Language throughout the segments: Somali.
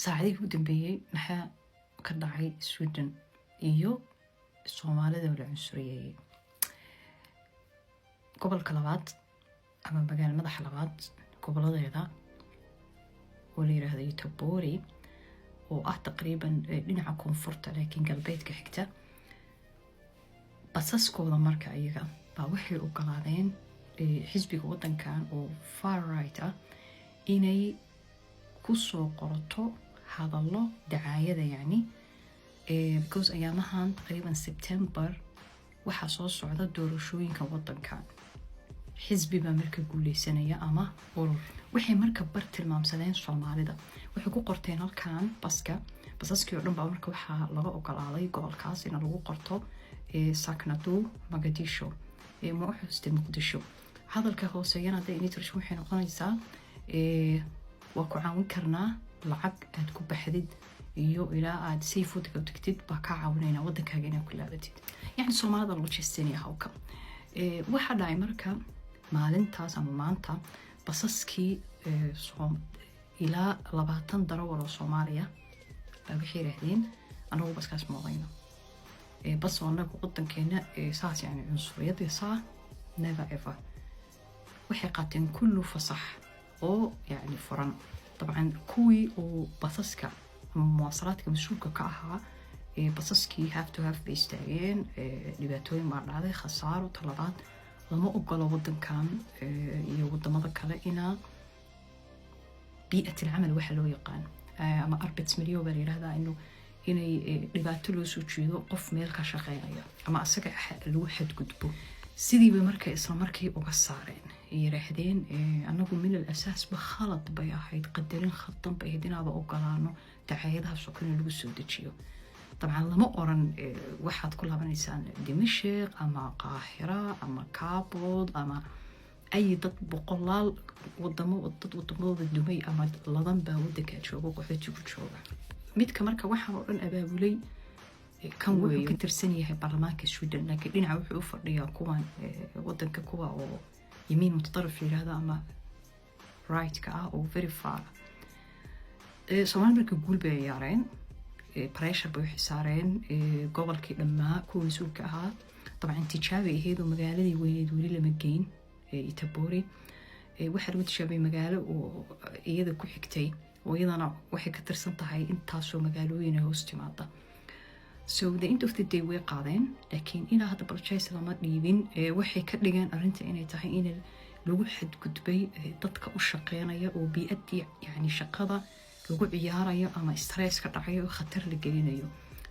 saacadihii ugu dambeeyey maxaa ka dhacay Sweden iyo Soomaalida oo la cunsuriyay gobolka labaad ama magaalada madaxa labaad goboladeeda oo la yiraahdo Göteborg oo ah taqriiban dhinaca koonfurta laakiin galbeedka xigta basaskooda marka ayaga baa waxay u galaadeen xisbiga wadankan oo far right ah inay ku soo qorato hadallo dacaayada yani because ayaamahan taqriiban September waxaa soo socda doorashooyinka wadankan xisbi baa marka guuleysanaya ama urur waxay marka bar tilmaamsadeen Soomaalida waxay ku qorteen halkan basaskii oo dhan baa marka waxaa laga ogolaaday gobolkaas in lagu qorto Saknatu Mogadishu ma xuste Muqdisho hadalka hooseeyana hadday inay waxay noqonaysaa waa ku caawin karnaa lacag aad ku baxdid iyo ilaa aad seafood ka tagtid baa ka caawinayna wadankaaga inaad ku laabatid yani Soomaalida loo jeesanaya hawka waxa dhacay marka maalintaas ama maanta basaskii ilaa 20 darawal oo Soomaaliya baa waxay yiraahdeen anagu baskaas ma wadayno bas wanaga wadankeena saas yani cunsuriyada saa never ever waxay qaateen kullu fasax oo yani furan طبعا كوي وباسسكا مواصلاتك مسؤولك كأها باسسكي have to have بيستعين لباتوي مرة خسارة وطلبات لما أقول ودن كان يودن ماذا كلا إنا بيئة العمل وحلو يقان أما 4 مليون برير هذا إنه هنا لباتلو سوتشيدو قف ميلك شغالية أما أسرع الواحد قدبو سيدي بمركة إسلام مركي وقصارين يرحدين أنه من الأساس بخلط بياحيد قدرين خطن بيهدين هذا أوقلانو دعايدها سكون الوسود تشيو طبعا لما أورن واحد كلها من إنسان دمشق أما قاهرة أما كابود أما أي ضد بقلال وضمو الدمي أما لضم باودك تشوفه وحدة تشوفه ميت كمركة واحد أورن أبابولي كان وحو كترسنيه برلمانك السويدن لكن لنا وحو فريا كوان ودنك كوا أو يمين متطرف لهذا أما رايت كا أو very far سواء مرك يقول بيارين بريشر بيحسارين قبل كي لما كون مسؤول كها طبعا تشابه هذا مقالة وين دوري لما جين يتبوري واحد وتشابه مقالة وإذا كل حكتي وإذا أنا واحد كترسن طهي إنت تاسو مقالوين هو استماطة so the end of the day way qaadeen laakiin ina hada barchaysi lama dhiibin waxay ka dhigaan arinta inay tahay in lagu xadgudbay dadka u shaqeynaya oo bi'adii yani shaqada lagu ciyaarayo ama stress ka dhacayo khatar la gelinayo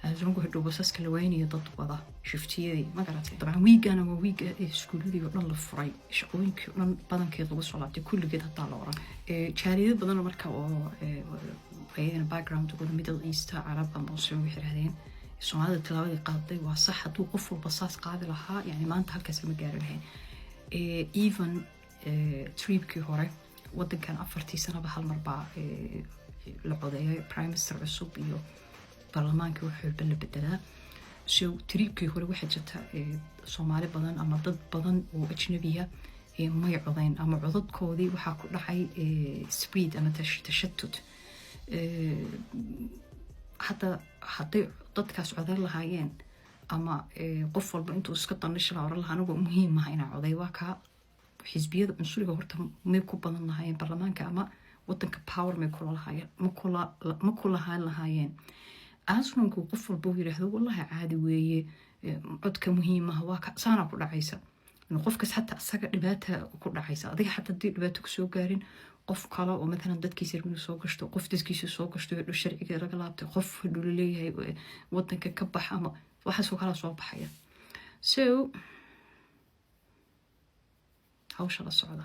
azoonku hadhow basaska la waynayo dad wada shiftiyay ma garatay dabcan wiigana waa wiiga iskuuladii oo dhan la furay shaqooyinkii oo dhan badankeed lagu soo laabtay kulligeed hataa la oran jaariyad badan marka oo ayagana background ugu Middle East Arab ama Muslim waxay yiraahdeen Soomaalida talaabada qaaday waa sax haduu qof walba saas qaadi lahaa yani maanta halkaas ma gaari lahayn even tripkii hore wadankan 4 sano hal mar baa la codeeyay prime minister cusub iyo baarlamaanka wuxuu la bedelaa so tripkii hore waxa jirta Soomaali badan ama dad badan oo ajnabiya may codeyn ama codadkoodii waxa ku dhacay speed ama tashattut حتى dadkaas codeyn lahaayeen ama qof walba intuu iska danisho la oran lahaa anagu muhiim ah inaan coday waa ka xisbiyada cunsuriga horta may ku badan lahaayeen baarlamaanka ama wadanka power may kula lahaayeen ma kula lahaayeen asnunku qof walba uu yiraahdo wallahi caadi weeye codka muhiim ah waa ka saana ku dhacaysa in qofkaas hatta asaga dhibaato ku dhacaysa adiga hatta dhibaato ku soo gaarin qof kale oo مثلا dadkiisa inuu soo gashto qof dadkiisa soo gashto ee sharciga laga laabtay qof haduu leeyahay wadanka ka bax ama waxa soo kala soo baxaya so hawsha la socda